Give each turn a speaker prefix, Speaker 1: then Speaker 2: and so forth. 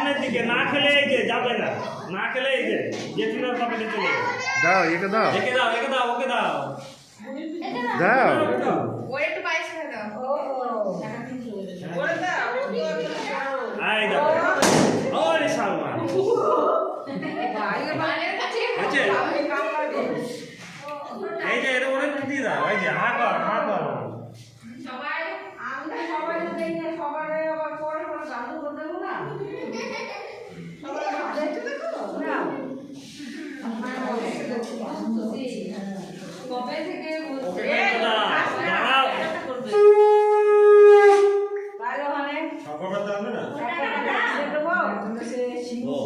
Speaker 1: সামনের দিকে, না খেলে এই যে যাবে না, না খেলে এই যে জেঠুনার পকেটে চলে যাবে।
Speaker 2: দাও একে দাও,
Speaker 1: একে দাও, একে দাও, ওকে দাও,
Speaker 2: দাও
Speaker 3: ও একটু পায়েস খেয়ে দাও।
Speaker 1: আই দাও। ওরে সালমান আছে, এই যে এটা ওরে দিয়ে দাও, এই যে হা কর, হা কর।
Speaker 3: সবাই
Speaker 4: আমরা সবাই দেই না, সবাই আবার পরে পরে জানু করে দেব না। সবাই দেখতে দেখো না। কবে থেকে
Speaker 1: ওকে দাও, দাও।
Speaker 4: তাহলে মানে
Speaker 1: সকলটা দাও না।
Speaker 4: একটা দেব, সে
Speaker 1: ও